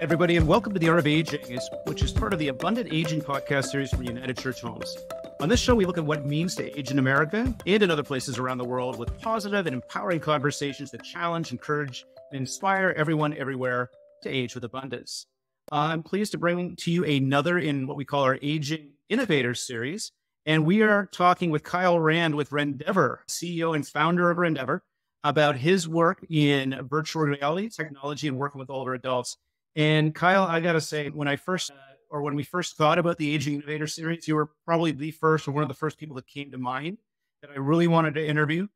Everybody, and welcome to the Art of Aging, which is part of the Abundant Aging podcast series from United Church Homes. On this show, we look at what it means to age in America and in other places around the world with positive and empowering conversations that challenge, encourage, and inspire everyone everywhere to age with abundance. I'm pleased to bring to you another in what we call our Aging Innovators series, and we are talking with Kyle Rand with Rendever, CEO and founder of Rendever, about his work in virtual reality technology and working with older adults. And Kyle, I got to say, when we first thought about the Aging Innovator series, you were probably the first or one of the first people that came to mind that I really wanted to interview.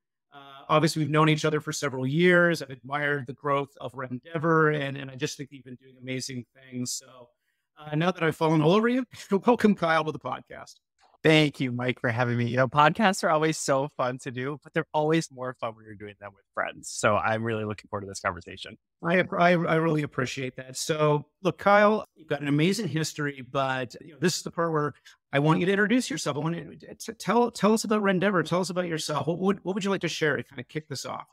Obviously, we've known each other for several years. I've admired the growth of Rendever, and I just think you've been doing amazing things. So now that I've fallen all over you, welcome Kyle to the podcast. Thank you, Mike, for having me. Podcasts are always so fun to do, but they're always more fun when you're doing them with friends. So I'm really looking forward to this conversation. I really appreciate that. So look, Kyle, you've got an amazing history, but this is the part where I want you to introduce yourself. I want you to tell us about Rendever. Tell us about yourself. What would you like to share to kind of kick this off?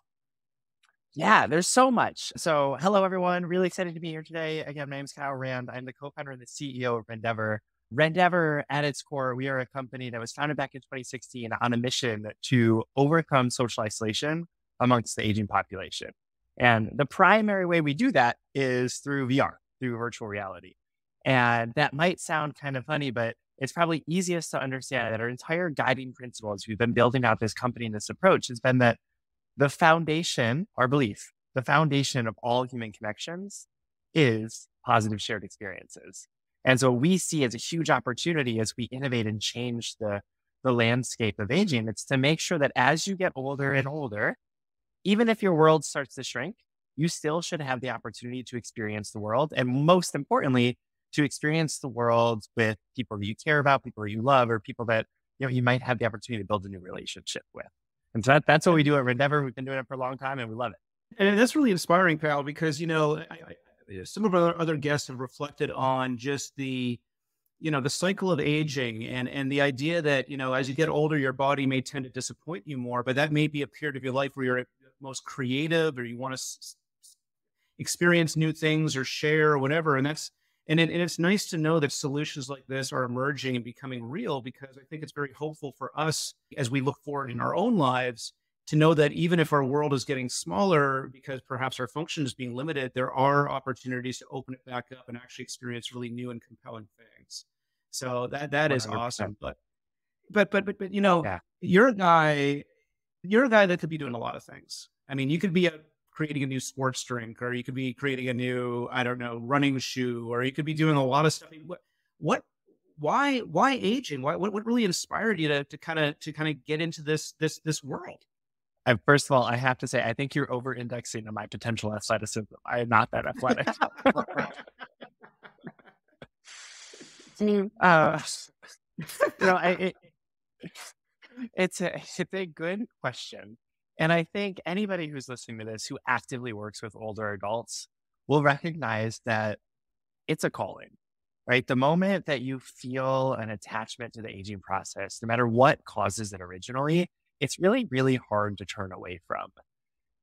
Yeah, there's so much. So hello, everyone. Really excited to be here today. Again, my name is Kyle Rand. I'm the co-founder and the CEO of Rendever. Rendever, at its core, we are a company that was founded back in 2016 on a mission to overcome social isolation amongst the aging population. And the primary way we do that is through VR, through virtual reality. And that might sound kind of funny, but it's probably easiest to understand that our entire guiding principle as we've been building out this company and this approach has been that the foundation, our belief, the foundation of all human connections is positive shared experiences. And so we see as a huge opportunity as we innovate and change the landscape of aging, it's to make sure that as you get older and older, even if your world starts to shrink, you still should have the opportunity to experience the world. And most importantly, to experience the world with people that you care about, people that you love, or people that you might have the opportunity to build a new relationship with. And so that's what we do at Rendever. We've been doing it for a long time and we love it. And that's really inspiring, Kyle, because, some of our other guests have reflected on just the cycle of aging and the idea that, as you get older, your body may tend to disappoint you more, but that may be a period of your life where you're most creative or you want to experience new things or share or whatever. And it's nice to know that solutions like this are emerging and becoming real, because I think it's very hopeful for us as we look forward in our own lives to know that even if our world is getting smaller because perhaps our function is being limited, there are opportunities to open it back up and actually experience really new and compelling things. So that is 100%. awesome. But Yeah. you're a guy that could be doing a lot of things. I mean, you could be creating a new sports drink, or you could be creating a new, running shoe, or you could be doing a lot of stuff. Why aging? What really inspired you to kind of get into this world? First of all, I have to say, I think you're over-indexing on my potential athleticism. I am not that athletic. It's a good question. And I think anybody who's listening to this who actively works with older adults will recognize that it's a calling, right? The moment that you feel an attachment to the aging process, no matter what causes it originally, it's really, really hard to turn away from.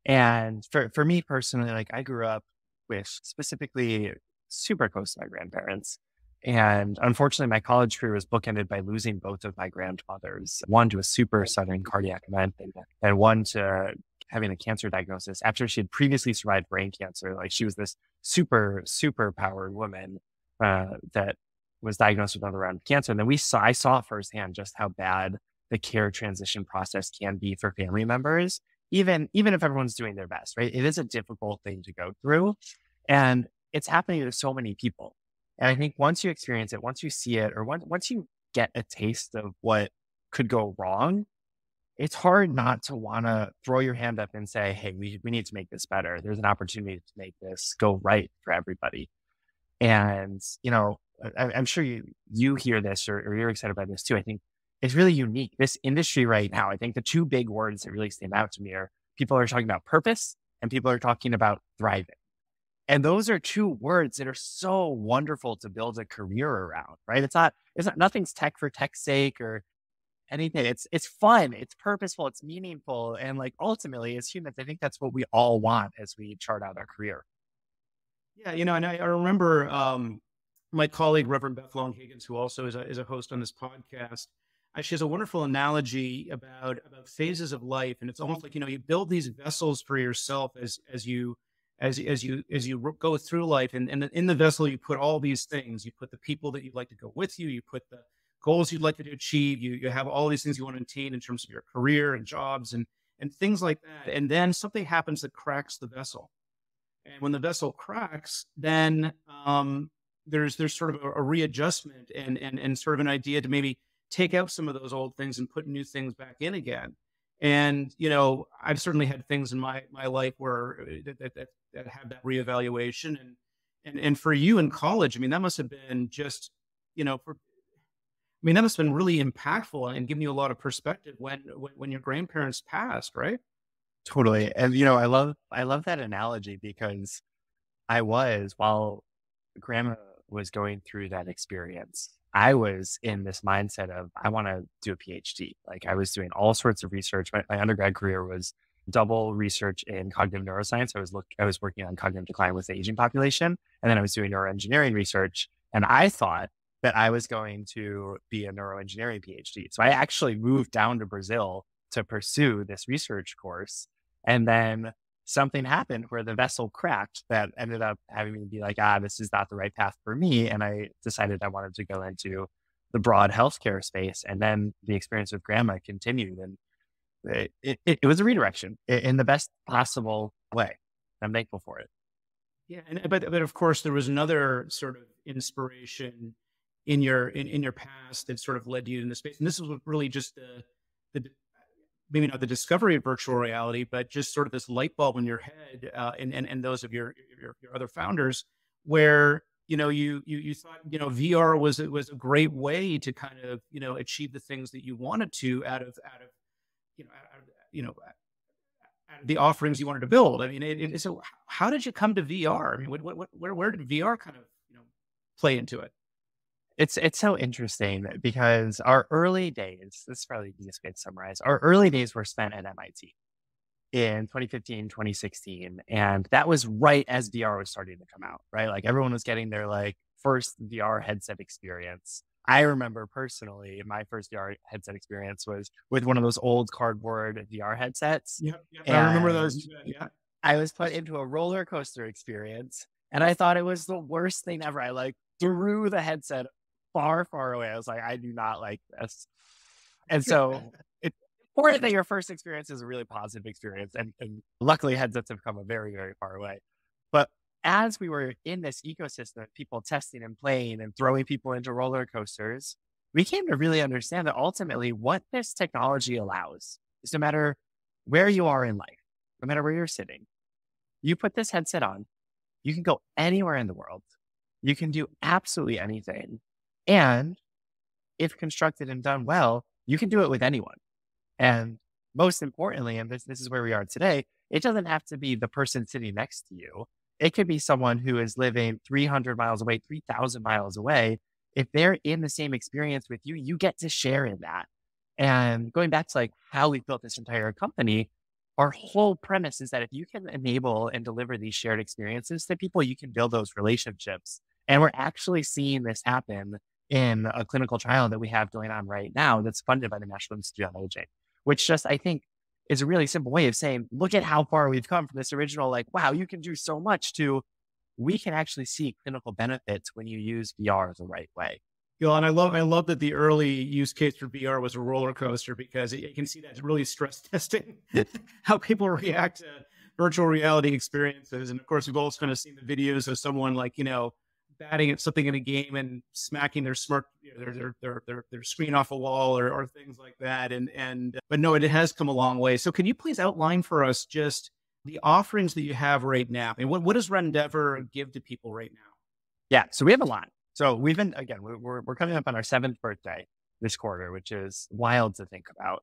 And for me personally, I grew up with specifically super close to my grandparents. And unfortunately, my college career was bookended by losing both of my grandfathers, one to a super sudden cardiac event and one to having a cancer diagnosis after she had previously survived brain cancer. She was this super, super powered woman that was diagnosed with another round of cancer. And then I saw firsthand just how bad the care transition process can be for family members, even if everyone's doing their best, right? It is a difficult thing to go through, and it's happening to so many people. And I think once you experience it, once you see it, or once you get a taste of what could go wrong, it's hard not to want to throw your hand up and say, hey, we need to make this better. There's an opportunity to make this go right for everybody. And, I'm sure you hear this or you're excited about this too. I think it's really unique. This industry right now, I think the two big words that really stand out to me are people are talking about purpose and people are talking about thriving. And those are two words that are so wonderful to build a career around, right? Nothing's tech for tech's sake or anything. It's fun, it's purposeful, it's meaningful. And ultimately as humans, I think that's what we all want as we chart out our career. Yeah, and I remember my colleague Reverend Beth Long Higgins, who also is a host on this podcast. She has a wonderful analogy about phases of life, and it's almost like you build these vessels for yourself as you go through life, and in the vessel you put all these things. You put the people that you'd like to go with you. You put the goals you'd like to achieve. You have all these things you want to attain in terms of your career and jobs and things like that. And then something happens that cracks the vessel, and when the vessel cracks, then there's sort of a readjustment and sort of an idea to maybe take out some of those old things and put new things back in again. And I've certainly had things in my life where that had that reevaluation, and for you in college, I mean, that must have been just for I mean, that must have been really impactful and giving you a lot of perspective when your grandparents passed, right? Totally. And I love that analogy because while grandma was going through that experience, I was in this mindset of I want to do a PhD. Like I was doing all sorts of research. My undergrad career was double research in cognitive neuroscience. I was working on cognitive decline with the aging population, and then I was doing neuroengineering research. And I thought that I was going to be a neuroengineering PhD. So I actually moved down to Brazil to pursue this research course. And then something happened where the vessel cracked that ended up having me be like, this is not the right path for me. And I decided I wanted to go into the broad healthcare space. And then the experience with grandma continued. And it was a redirection in the best possible way. I'm thankful for it. Yeah, but of course there was another sort of inspiration in your past that sort of led you into space, and this was really just the maybe not the discovery of virtual reality, but just sort of this light bulb in your head, and those of your other founders, where you thought VR was a great way to kind of achieve the things that you wanted to out of you know out of, out of the offerings you wanted to build. I mean, so how did you come to VR? I mean, where did VR kind of play into it? It's so interesting because our early days, this is probably the easiest way to summarize, our early days were spent at MIT in 2015, 2016. And that was right as VR was starting to come out, right? Like everyone was getting their like first VR headset experience. I remember personally, my first VR headset experience was with one of those old cardboard VR headsets. Yeah, I remember And those. Yeah. I was put into a roller coaster experience and I thought it was the worst thing ever. I like threw the headset far, far away. I was like, I do not like this. And so it's important that your first experience is a really positive experience. And luckily, headsets have come a very, very far away. But as we were in this ecosystem of people testing and playing and throwing people into roller coasters, we came to really understand that ultimately what this technology allows is no matter where you are in life, no matter where you're sitting, you put this headset on, you can go anywhere in the world. You can do absolutely anything. And if constructed and done well, you can do it with anyone. And most importantly, and this is where we are today, it doesn't have to be the person sitting next to you. It could be someone who is living 300 miles away, 3,000 miles away. If they're in the same experience with you, you get to share in that. And going back to like how we built this entire company, our whole premise is that if you can enable and deliver these shared experiences to people, you can build those relationships. And we're actually seeing this happen in a clinical trial that we have going on right now that's funded by the National Institute on Aging, which just, I think, is a really simple way of saying, look at how far we've come from this original, like, wow, you can do so much to, we can actually see clinical benefits when you use VR the right way. And I love that the early use case for VR was a roller coaster, because you can see that really stress testing how people react to virtual reality experiences. And of course, we've also kind of seen the videos of someone like, batting at something in a game and smacking their their screen off a wall or things like that. But no, it has come a long way. So can you please outline for us just the offerings that you have right now? And what does Rendever give to people right now? Yeah, so we have a lot. So we've been, again, we're coming up on our 7th birthday this quarter, which is wild to think about.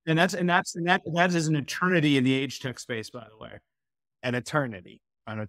And that is an eternity in the age tech space, by the way. An eternity. Yeah.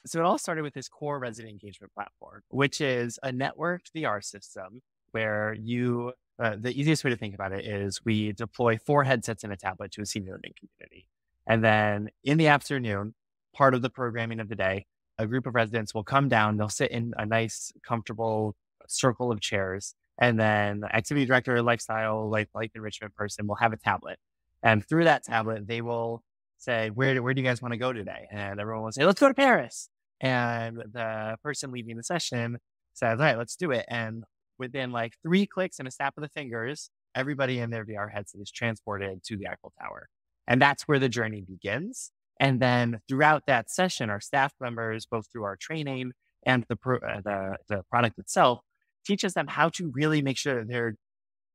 So it all started with this core resident engagement platform, which is a networked VR system where the easiest way to think about it is we deploy 4 headsets and a tablet to a senior living community. And then in the afternoon, part of the programming of the day, a group of residents will come down, they'll sit in a nice, comfortable circle of chairs. And then the activity director, lifestyle, life enrichment person will have a tablet. And through that tablet, they will say, where do you guys want to go today? And everyone will say, let's go to Paris. And the person leading the session says, all right, let's do it. And within like 3 clicks and a snap of the fingers, everybody in their VR headset is transported to the Eiffel Tower. And that's where the journey begins. And then throughout that session, our staff members, both through our training and the product itself, teaches them how to really make sure that they're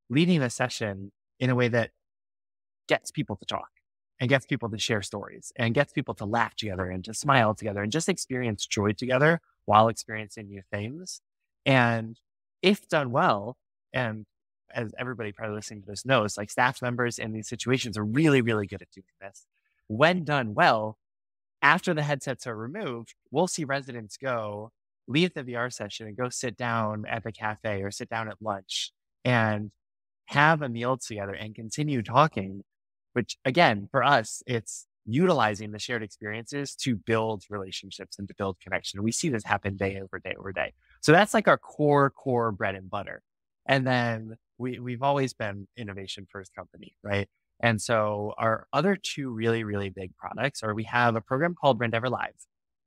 leading a session in a way that gets people to talk and gets people to share stories and gets people to laugh together and to smile together and just experience joy together while experiencing new things. And if done well, and as everybody probably listening to this knows, like staff members in these situations are really, really good at doing this. When done well, after the headsets are removed, we'll see residents leave the VR session and go sit down at the cafe or sit down at lunch and have a meal together and continue talking, which again, for us, it's utilizing the shared experiences to build relationships and to build connection. We see this happen day over day over day. So that's like our core bread and butter. And then we've always been innovation first company, right? And so our other 2 really, really big products are we have a program called Rendever Live,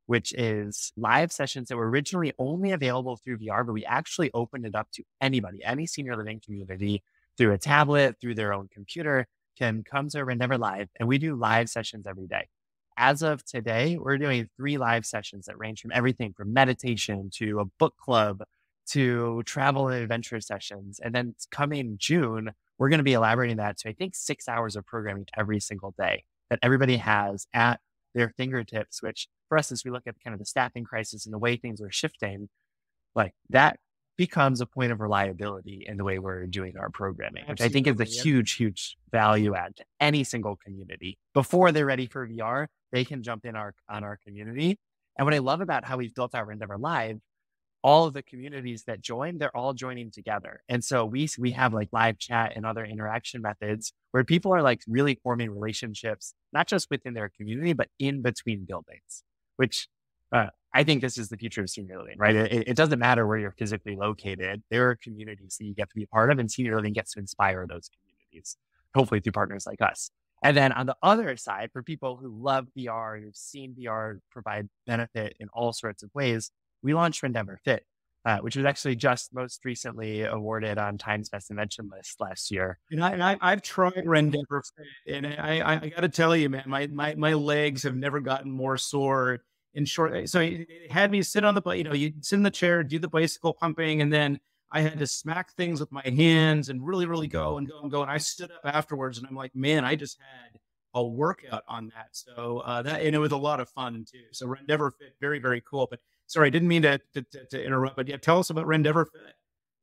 which is live sessions that were originally only available through VR, but we actually opened it up to anybody, any senior living community through a tablet, through their own computer, can come to Rendever Live, and we do live sessions every day. As of today, we're doing 3 live sessions that range from everything from meditation to a book club to travel and adventure sessions. And then coming June, we're going to be elaborating that to, I think, 6 hours of programming every single day that everybody has at their fingertips, which for us, as we look at kind of the staffing crisis and the way things are shifting, like that becomes a point of reliability in the way we're doing our programming, which I think is a huge value add to any single community. Before they're ready for VR, they can jump in on our community. And what I love about how we've built our Rendever Live, all of the communities that join, they're all joining together. And so we have like live chat and other interaction methods where people are like really forming relationships, not just within their community, but in between buildings, which I think this is the future of senior living, right? It doesn't matter where you're physically located. There are communities that you get to be a part of, and senior living gets to inspire those communities, hopefully through partners like us. And then on the other side, for people who love VR, who've seen VR provide benefit in all sorts of ways, we launched Rendever Fit, which was actually just most recently awarded on Time's Best Invention list last year. And I've tried Rendever Fit, and I got to tell you, man, my legs have never gotten more sore in short. So it had me sit on you sit in the chair, do the bicycle pumping, and then I had to smack things with my hands and really go and go. And I stood up afterwards and I'm like, man, I just had a workout on that. So and it was a lot of fun too. So Rendever Fit, very, very cool. But sorry, I didn't mean to interrupt, but yeah, tell us about Rendever Fit.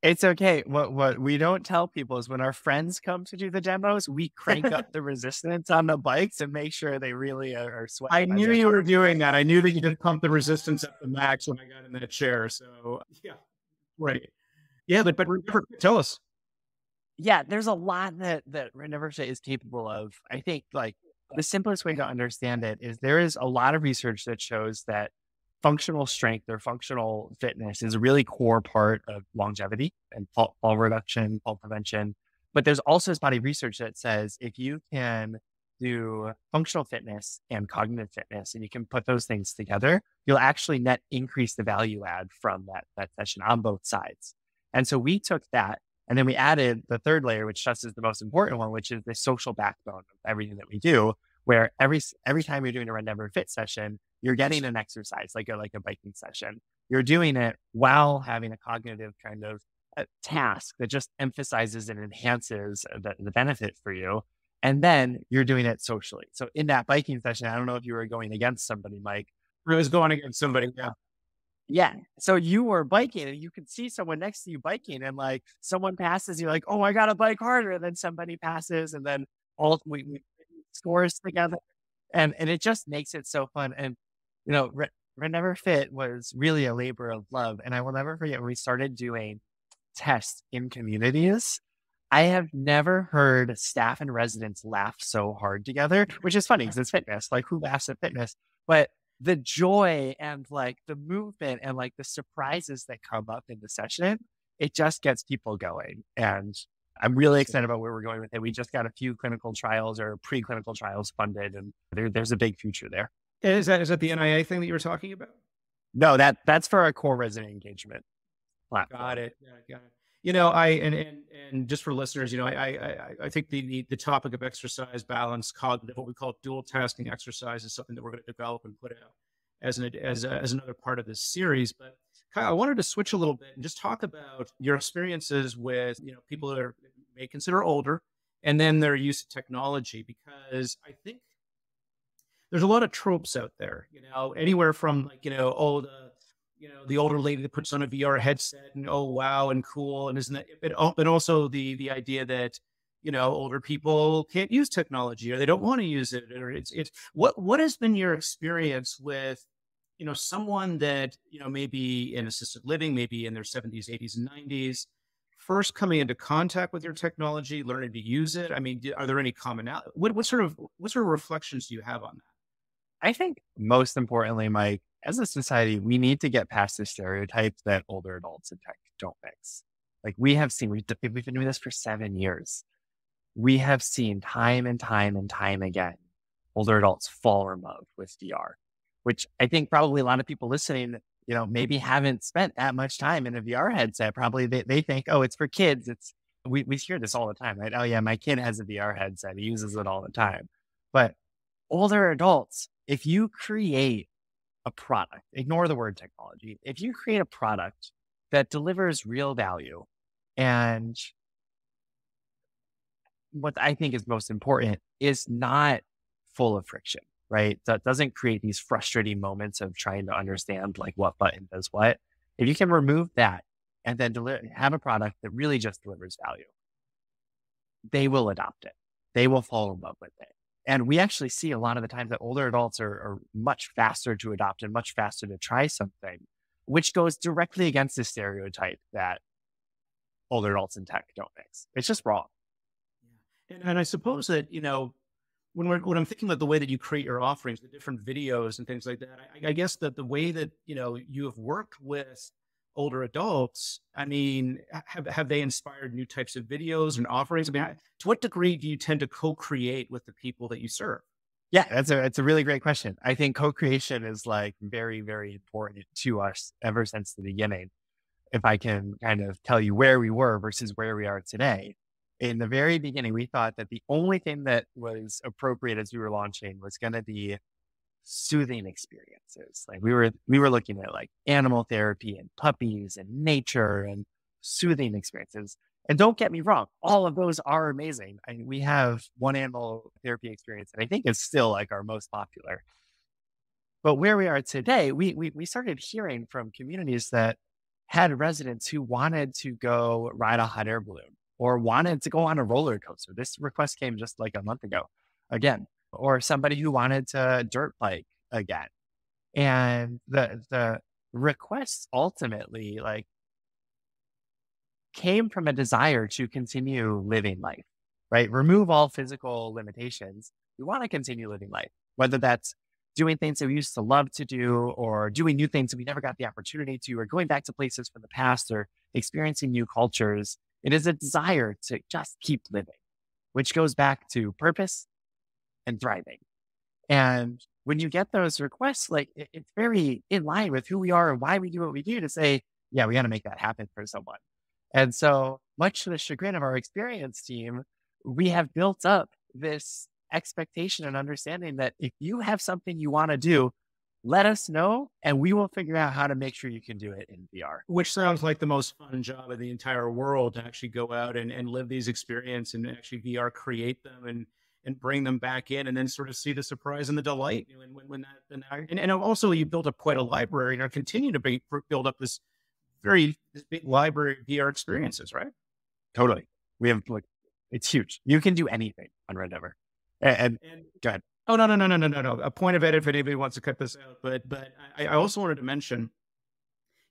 It's okay. What we don't tell people is when our friends come to do the demos, we crank up the resistance on the bikes and make sure they really are sweating. I knew you were doing that. I knew that you did pump the resistance up the max when I got in that chair. So yeah, right. Yeah, but Rendever, tell us. Yeah, there's a lot that Rendever is capable of. I think like the simplest way to understand it is there is a lot of research that shows that functional strength or functional fitness is a really core part of longevity and fall reduction, fall prevention. But there's also this body of research that says if you can do functional fitness and cognitive fitness and you can put those things together, you'll actually net increase the value add from that session on both sides. And so we took that and then we added the third layer, which just is the most important one, which is the social backbone of everything that we do, where every time you're doing a Rendever Fit session, you're getting an exercise, like a biking session. You're doing it while having a cognitive kind of task that just emphasizes and enhances the benefit for you. And then you're doing it socially. So in that biking session, I don't know if you were going against somebody, Mike. I was going against somebody, yeah. Yeah. So you were biking and you could see someone next to you biking and like someone passes, you're like, oh, I got to bike harder. And then somebody passes and then we scores together. And it just makes it so fun. And, you know, Rendever Fit was really a labor of love. And I will never forget when we started doing tests in communities. I have never heard staff and residents laugh so hard together, which is funny because it's fitness. Like who laughs at fitness? But the joy and like the movement and like the surprises that come up in the session, it just gets people going. And I'm really excited about where we're going with it. We just got a few clinical trials or preclinical trials funded, and there's a big future there. Is that the NIA thing that you were talking about? No, that's for our core resident engagement platform. Got it. Yeah, got it. You know, and just for listeners, you know, I think the topic of exercise balance, cognitive, what we call dual tasking exercise, is something that we're going to develop and put out as another part of this series. But Kyle, I wanted to switch a little bit and just talk about your experiences with, you know, people that may consider older, and then their use of technology, because I think there's a lot of tropes out there, you know, anywhere from like, the older lady that puts on a VR headset and, oh, wow, and cool. And isn't that, but also the idea that, you know, older people can't use technology or they don't want to use it. Or it's what has been your experience with, you know, someone that, you know, maybe in assisted living, maybe in their 70s, 80s, and 90s, first coming into contact with your technology, learning to use it? I mean, are there any commonality? What sort of reflections do you have on that? I think most importantly, Mike, as a society, we need to get past the stereotype that older adults and tech don't mix. Like we've been doing this for 7 years. We have seen time and time and time again, older adults fall in love with VR, which I think probably a lot of people listening, you know, maybe haven't spent that much time in a VR headset. Probably they think, oh, it's for kids. We hear this all the time, right? Oh yeah, my kid has a VR headset. He uses it all the time. But older adults, if you create a product, ignore the word technology. If you create a product that delivers real value, and what I think is most important is not full of friction, right? That doesn't create these frustrating moments of trying to understand like what button does what. If you can remove that and then have a product that really just delivers value, they will adopt it. They will fall in love with it. And we actually see a lot of the times that older adults are much faster to adopt and much faster to try something, which goes directly against the stereotype that older adults and tech don't mix. It's just wrong. And I suppose that, you know, when I'm thinking about the way that you create your offerings, the different videos and things like that, I guess that the way that, you know, you have worked with older adults, I mean, have they inspired new types of videos and offerings? I mean, to what degree do you tend to co-create with the people that you serve? Yeah, that's a really great question. I think co-creation is like very, very important to us ever since the beginning. If I can kind of tell you where we were versus where we are today. In the very beginning, we thought that the only thing that was appropriate as we were launching was going to be soothing experiences. Like we were looking at like animal therapy and puppies and nature and soothing experiences. And don't get me wrong, all of those are amazing. We have one animal therapy experience that I think is still like our most popular. But where we are today, we started hearing from communities that had residents who wanted to go ride a hot air balloon or wanted to go on a roller coaster. This request came just like a month ago again, or somebody who wanted to dirt bike again. And the requests ultimately like came from a desire to continue living life, right? Remove all physical limitations. We want to continue living life, whether that's doing things that we used to love to do or doing new things that we never got the opportunity to, or going back to places from the past or experiencing new cultures. It is a desire to just keep living, which goes back to purpose and thriving. And when you get those requests, like it's very in line with who we are and why we do what we do to say, yeah, we got to make that happen for someone. And so much to the chagrin of our experience team, we have built up this expectation and understanding that if you have something you want to do, let us know and we will figure out how to make sure you can do it in VR. Which sounds like the most fun job in the entire world, to actually go out and live these experiences and actually VR create them and bring them back in, and then sort of see the surprise and the delight. And also you built up quite a library and are continuing to build up this big library of VR experiences, right? Totally. We have it's huge. You can do anything on Rendever. And go ahead. Oh, no. A point of edit if anybody wants to cut this out. But I also wanted to mention,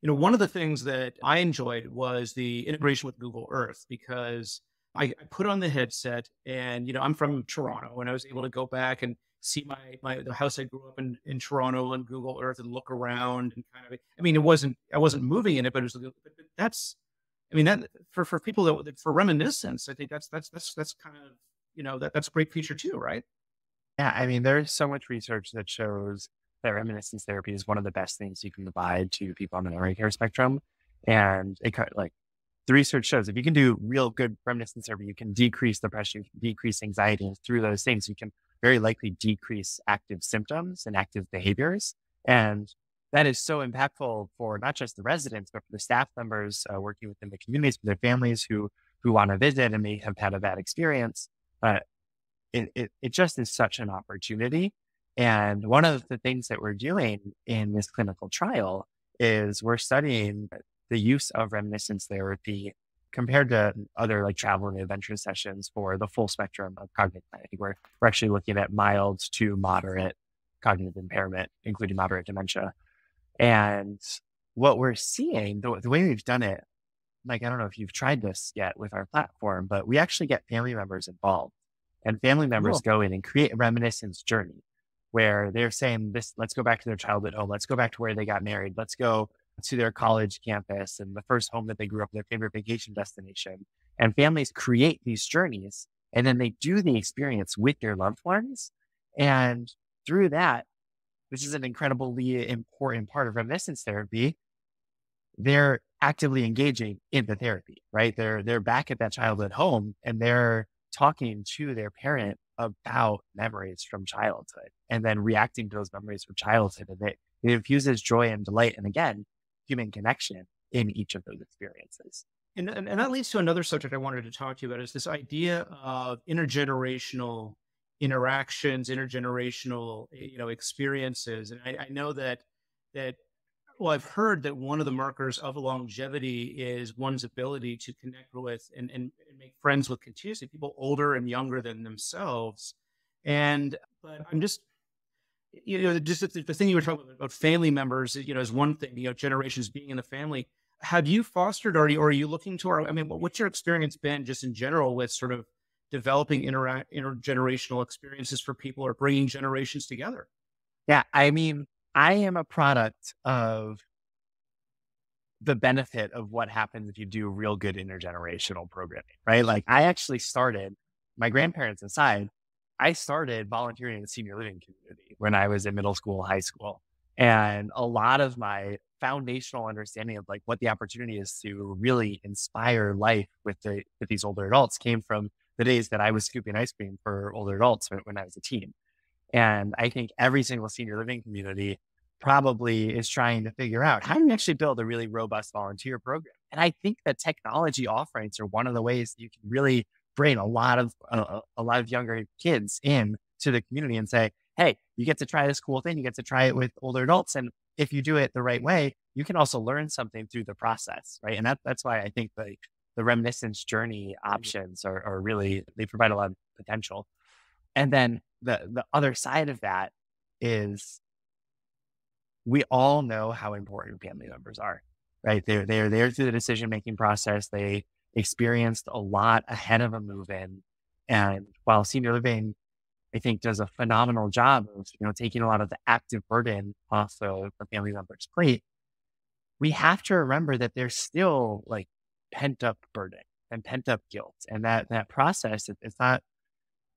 you know, one of the things that I enjoyed was the integration with Google Earth, because I put on the headset and, you know, I'm from Toronto and I was able to go back and see the house I grew up in Toronto on Google Earth and look around and kind of, I mean, I wasn't moving in it, but it was, but that's, I mean, that for people for reminiscence, I think that's kind of, that's a great feature too, right? Yeah, I mean, there's so much research that shows that reminiscence therapy is one of the best things you can provide to people on the memory care spectrum. And like the research shows if you can do real good reminiscence therapy, you can decrease depression, you can decrease anxiety, and through those things, you can very likely decrease active symptoms and active behaviors. And that is so impactful for not just the residents, but for the staff members working within the communities, for their families who want to visit and may have had a bad experience. But it just is such an opportunity. And one of the things that we're doing in this clinical trial is we're studying the use of reminiscence therapy compared to other like travel and adventure sessions for the full spectrum of cognitive planning. We're actually looking at mild to moderate cognitive impairment, including moderate dementia. And what we're seeing, the way we've done it, like, I don't know if you've tried this yet with our platform, but we actually get family members involved. And family members Cool. go in and create a reminiscence journey where they're saying this, let's go back to their childhood home. Let's go back to where they got married. Let's go to their college campus and the first home that they grew up, their favorite vacation destination. And families create these journeys and then they do the experience with their loved ones. And through that, this is an incredibly important part of reminiscence therapy. They're actively engaging in the therapy, right? They're back at that childhood home and they're talking to their parent about memories from childhood and then reacting to those memories from childhood. And it infuses joy and delight. And again, human connection in each of those experiences. And that leads to another subject I wanted to talk to you about is this idea of intergenerational interactions, intergenerational, experiences. And I know that well, I've heard that one of the markers of longevity is one's ability to connect with and make friends with continuously people older and younger than themselves. And but I'm just just the thing you were talking about family members, is one thing, generations being in the family. Have you fostered, or are you looking to, or I mean, what's your experience been just in general with sort of developing intergenerational experiences for people or bringing generations together? Yeah. I mean, I am a product of the benefit of what happens if you do real good intergenerational programming, right? Like I actually started, my grandparents aside, I started volunteering in the senior living community when I was in middle school, high school. And a lot of my foundational understanding of like what the opportunity is to really inspire life with these older adults came from the days that I was scooping ice cream for older adults when I was a teen. And I think every single senior living community probably is trying to figure out how do you actually build a really robust volunteer program. And I think that technology offerings are one of the ways you can really bring a lot of younger kids in to the community and say, hey, you get to try this cool thing. You get to try it with older adults. And if you do it the right way, you can also learn something through the process, right? And that's why I think the reminiscence journey options are really, they provide a lot of potential. And then the other side of that is we all know how important family members are, right? They're there through the decision-making process. They experienced a lot ahead of a move-in. And while senior living, I think, does a phenomenal job of, taking a lot of the active burden off of the family member's plate, we have to remember that there's still like pent-up burden and pent-up guilt. And that process, it's not,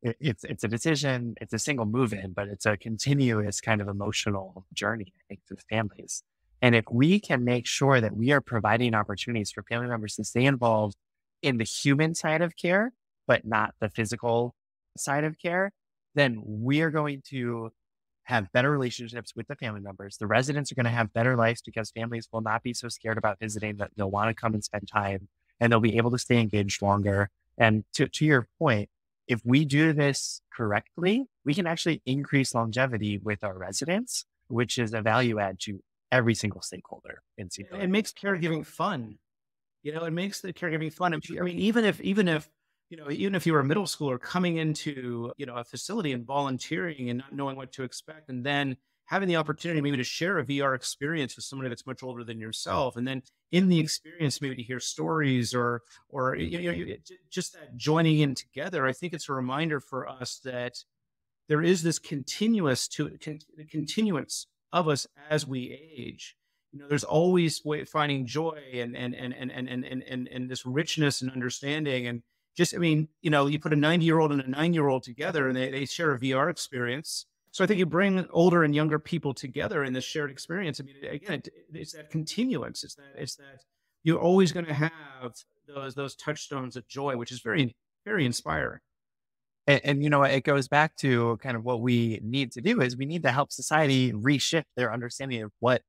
it's a decision, it's a single move-in, but it's a continuous kind of emotional journey, I think, for families. And if we can make sure that we are providing opportunities for family members to stay involved in the human side of care, but not the physical side of care, then we are going to have better relationships with the family members. The residents are going to have better lives because families will not be so scared about visiting that they'll want to come and spend time and they'll be able to stay engaged longer. And to your point, if we do this correctly, we can actually increase longevity with our residents, which is a value add to every single stakeholder in senior It living. makes caregiving fun. It makes the caregiving fun. I mean, even if you were a middle schooler coming into, a facility and volunteering and not knowing what to expect, and then having the opportunity maybe to share a VR experience with somebody that's much older than yourself, and then in the experience maybe to hear stories or just that joining in together. I think it's a reminder for us that there is this continuance of us as we age. There's always finding joy and this richness and understanding. And just, you put a 90-year-old and a 9-year-old together and they share a VR experience. So I think you bring older and younger people together in this shared experience. Again, it's that continuance. It's that you're always going to have those touchstones of joy, which is very, very inspiring. And you know what, it goes back to kind of what we need to do is we need to help society reshift their understanding of what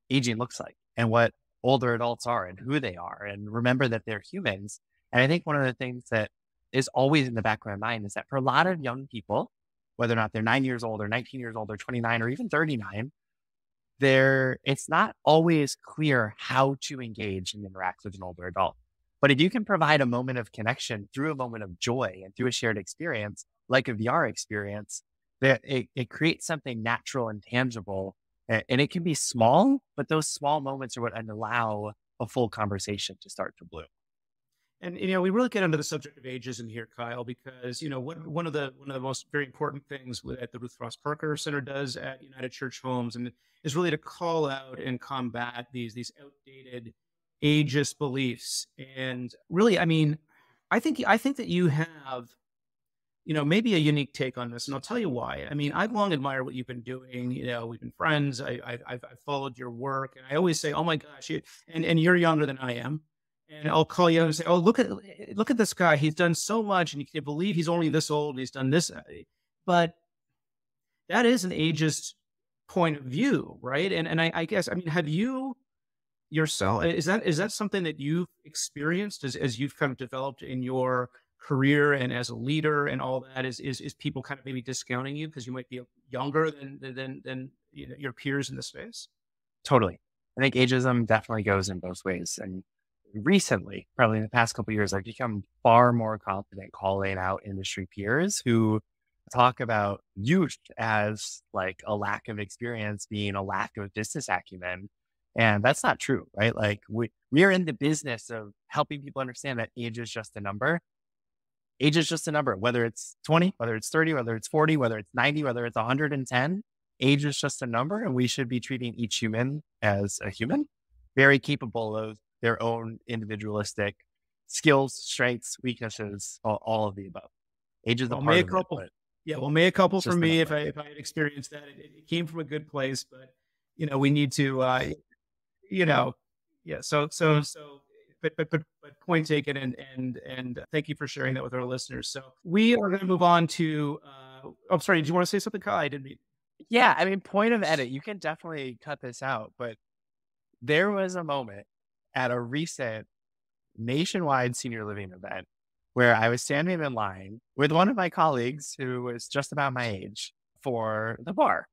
aging looks like and what older adults are and who they are, and remember that they're humans. And I think one of the things that is always in the back of my mind is that for a lot of young people, whether or not they're 9 years old or 19 years old or 29 or even 39, it's not always clear how to engage and interact with an older adult. But if you can provide a moment of connection through a moment of joy and through a shared experience, like a VR experience, that it creates something natural and tangible. And it can be small, but those small moments are what allow a full conversation to start to bloom. And we really get into the subject of ageism here, Kyle, because one of the most very important things that the Ruth Ross Parker Center does at United Church Homes, and is really to call out and combat these outdated ageist beliefs. And really, I think that you have maybe a unique take on this, and I'll tell you why. I've long admired what you've been doing. We've been friends. I've followed your work, and I always say, "Oh my gosh," and you're younger than I am. And I'll call you and say, "Oh, look at this guy. He's done so much, and you can't believe he's only this old and he's done this." But that is an ageist point of view, right? And I guess, have you yourself, is that something that you've experienced as you've kind of developed in your career and as a leader and all that? Is people kind of maybe discounting you because you might be younger than your peers in the space? Totally. I think ageism definitely goes in both ways. And recently, probably in the past couple of years, I've become far more confident calling out industry peers who talk about youth as like a lack of experience being a lack of business acumen. And that's not true, right? Like we are in the business of helping people understand that age is just a number. Age is just a number, whether it's 20, whether it's 30, whether it's 40, whether it's 90, whether it's 110, age is just a number. And we should be treating each human as a human, very capable of their own individualistic skills, strengths, weaknesses, all of the above. Age is the part of it. Yeah, well, may a couple for me if I had experienced that. It came from a good place, but we need to, yeah. So, but point taken, and thank you for sharing that with our listeners. So we are going to move on to. I'm sorry. Did you want to say something, Kyle? I didn't mean. Yeah, point of edit. You can definitely cut this out, but there was a moment at a recent nationwide senior living event where I was standing in line with one of my colleagues who was just about my age for the bar.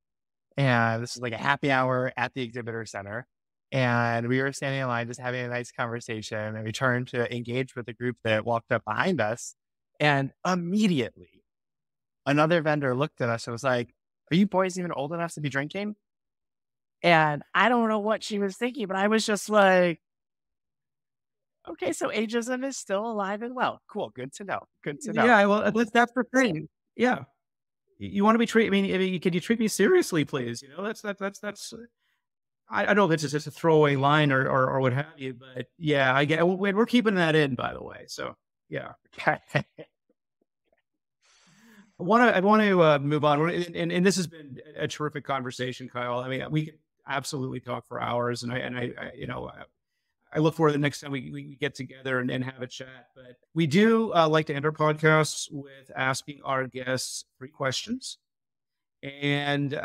And this was like a happy hour at the exhibitor center. And we were standing in line just having a nice conversation. And we turned to engage with the group that walked up behind us. And immediately, another vendor looked at us and was like, "Are you boys even old enough to be drinking?" And I don't know what she was thinking, but I was just like, okay, so ageism is still alive and well. Cool. Good to know. Good to know. Yeah, well, that's the thing. Yeah. You want to be treated. Can you treat me seriously, please? That's. I don't know if it's just a throwaway line or what have you, but yeah, I get. We're keeping that in, by the way. So yeah. I want to move on, and this has been a terrific conversation, Kyle. We could absolutely talk for hours, and I look forward to the next time we get together and have a chat. But we do like to end our podcasts with asking our guests 3 questions, and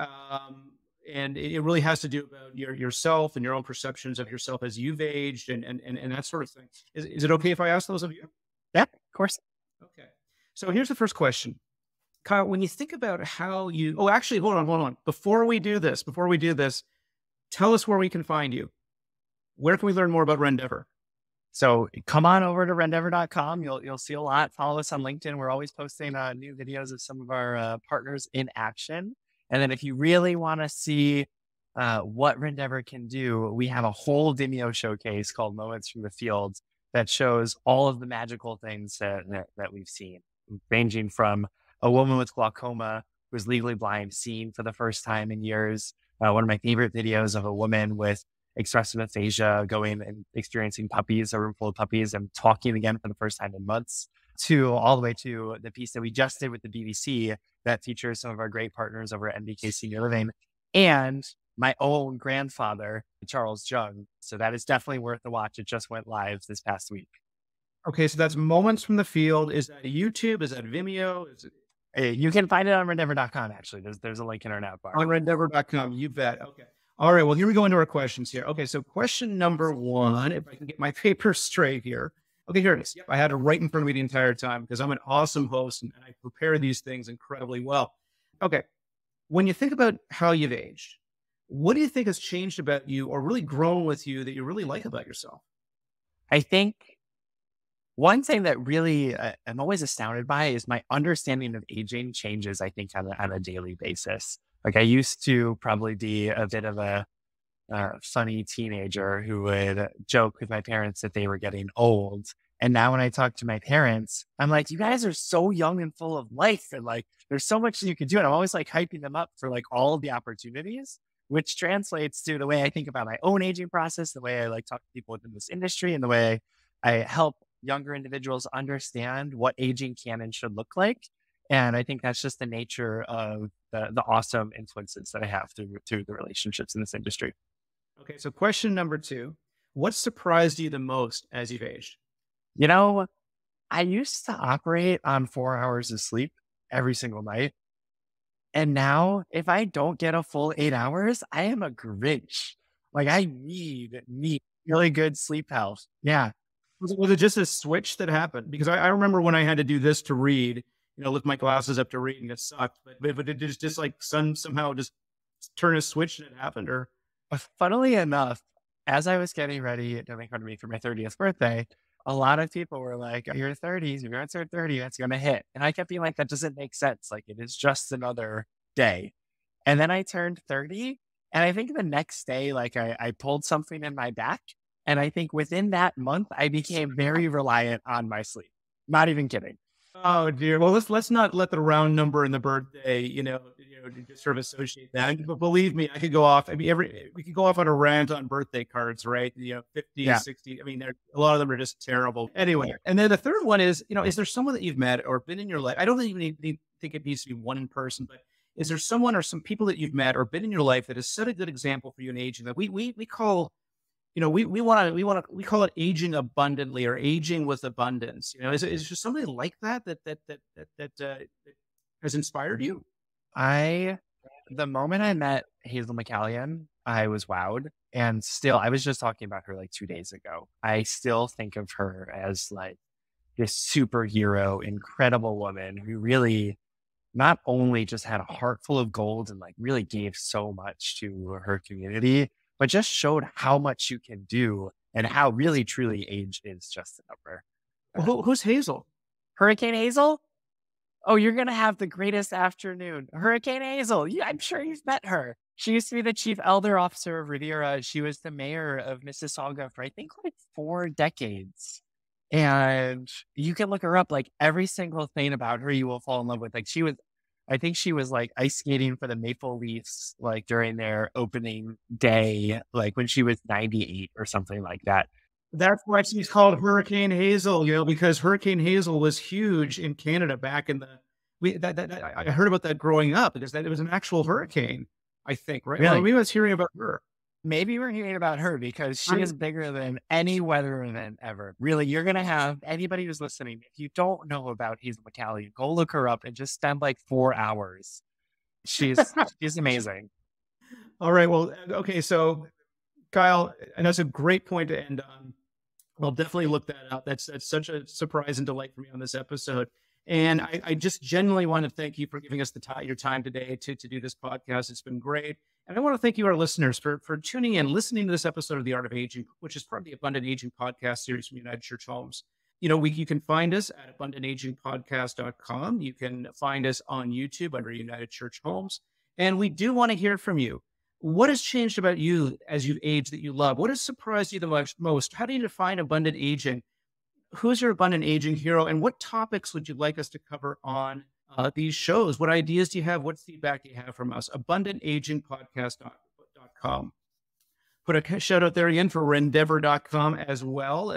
it really has to do about yourself and your own perceptions of yourself as you've aged and that sort of thing. Is it okay if I ask those of you? Yeah, of course. Okay. So here's the first question. Kyle, when you think about how actually, hold on. Before we do this, tell us where we can find you. Where can we learn more about Rendever? So come on over to rendever.com. You'll see a lot. Follow us on LinkedIn. We're always posting new videos of some of our partners in action. And then if you really want to see what Rendever can do, we have a whole Vimeo showcase called Moments from the Field that shows all of the magical things that we've seen, ranging from a woman with glaucoma was legally blind, seeing for the first time in years. One of my favorite videos of a woman with expressive aphasia going and experiencing puppies, a room full of puppies, and talking again for the first time in months, to all the way to the piece that we just did with the BBC that features some of our great partners over at NBK Senior Living and my own grandfather, Charles Jung. So that is definitely worth the watch. It just went live this past week. Okay, so that's Moments from the Field. Is that YouTube? Is that Vimeo? Is it You can find it on Rendever.com, actually. There's a link in our nav bar. on Rendever.com? You bet. Okay. All right. Well, here we go into our questions here. Okay. So question number one, if I can get my paper straight here. Okay, here it is. Yep, I had it right in front of me the entire time because I'm an awesome host and I prepare these things incredibly well. Okay. When you think about how you've aged, what do you think has changed about you or really grown with you that you really like about yourself? I think one thing that really I'm always astounded by is my understanding of aging changes, I think, on a daily basis. Like I used to probably be a bit of a funny teenager who would joke with my parents that they were getting old. And now when I talk to my parents, I'm like, you guys are so young and full of life. And like, there's so much that you can do. And I'm always like hyping them up for like all of the opportunities, which translates to the way I think about my own aging process, the way I like talk to people within this industry, and the way I help younger individuals understand what aging can and should look like. And I think that's just the nature of the awesome influences that I have through the relationships in this industry. Okay. So question number two, what surprised you the most as you've aged? You know, I used to operate on 4 hours of sleep every single night. And now if I don't get a full 8 hours, I am a Grinch. Like I need really good sleep health. Yeah. Was it just a switch that happened? Because I remember when I had to do this to read, lift my glasses up to read and it sucked. But it just like somehow just turn a switch and it happened or. Funnily enough, as I was getting ready to make fun of me for my 30th birthday, a lot of people were like, you're 30s, if you're going to turn 30, that's going to hit. And I kept being like, that doesn't make sense. Like it is just another day. And then I turned 30. And I think the next day, like I pulled something in my back. And I think within that month, I became very reliant on my sleep. Not even kidding. Oh dear. Well, let's not let the round number and the birthday, just sort of associate that. But believe me, I could go off. I mean, we could go off on a rant on birthday cards, right? 50, Yeah. 60. I mean, a lot of them are just terrible. Anyway, and then the third one is, is there someone that you've met or been in your life? I don't even think it needs to be one person, but is there someone or some people that you've met or been in your life that has set a good example for you in aging that we call we call it aging abundantly or aging with abundance. Is there something like that has inspired you? The moment I met Hazel McCallion, I was wowed. And still, I was just talking about her like 2 days ago. I still think of her as like this superhero, incredible woman who really not only just had a heart full of gold and like really gave so much to her community, but just showed how much you can do and how really truly age is just a number. Well, who's Hazel? Hurricane Hazel? Oh, you're going to have the greatest afternoon. Hurricane Hazel. Yeah, I'm sure you've met her. She used to be the chief elder officer of Riviera. She was the mayor of Mississauga for I think like 4 decades. And you can look her up, like every single thing about her, you will fall in love with. Like I think she was like ice skating for the Maple Leafs, like during their opening day, like when she was 98 or something like that. That's why she's called Hurricane Hazel, because Hurricane Hazel was huge in Canada back in I heard about that growing up because it was an actual hurricane, I think, right? Really? Well, maybe I was hearing about her. Maybe we're hearing about her because she is bigger than any weather event ever. Really, you're going to have anybody who's listening. If you don't know about Hazel McCallion, go look her up and just spend like 4 hours. She's amazing. All right. Well, okay. So Kyle, and that's a great point to end on. I'll definitely look that up. That's such a surprise and delight for me on this episode. And I just genuinely want to thank you for giving us your time today to do this podcast. It's been great. And I want to thank you, our listeners, for tuning in, listening to this episode of The Art of Aging, which is part of the Abundant Aging podcast series from United Church Homes. You can find us at abundantagingpodcast.com. You can find us on YouTube under United Church Homes. And we do want to hear from you. What has changed about you as you've aged that you love? What has surprised you the most? How do you define abundant aging? Who's your abundant aging hero? And what topics would you like us to cover on these shows. What ideas do you have? What feedback do you have from us? abundantagingpodcast.com. Put a shout out there again for rendever.com as well,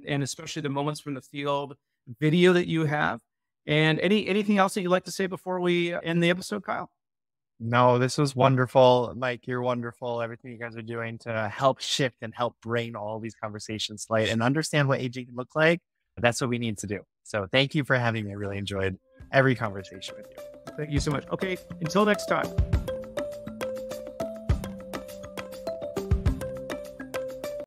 and especially the Moments from the Field video that you have. And anything else that you'd like to say before we end the episode, Kyle? No, this was wonderful. Mike, you're wonderful. Everything you guys are doing to help shift and help bring all these conversations to light and understand what aging can look like. That's what we need to do. So thank you for having me. I really enjoyed every conversation with you. Thank you so much. Okay, until next time.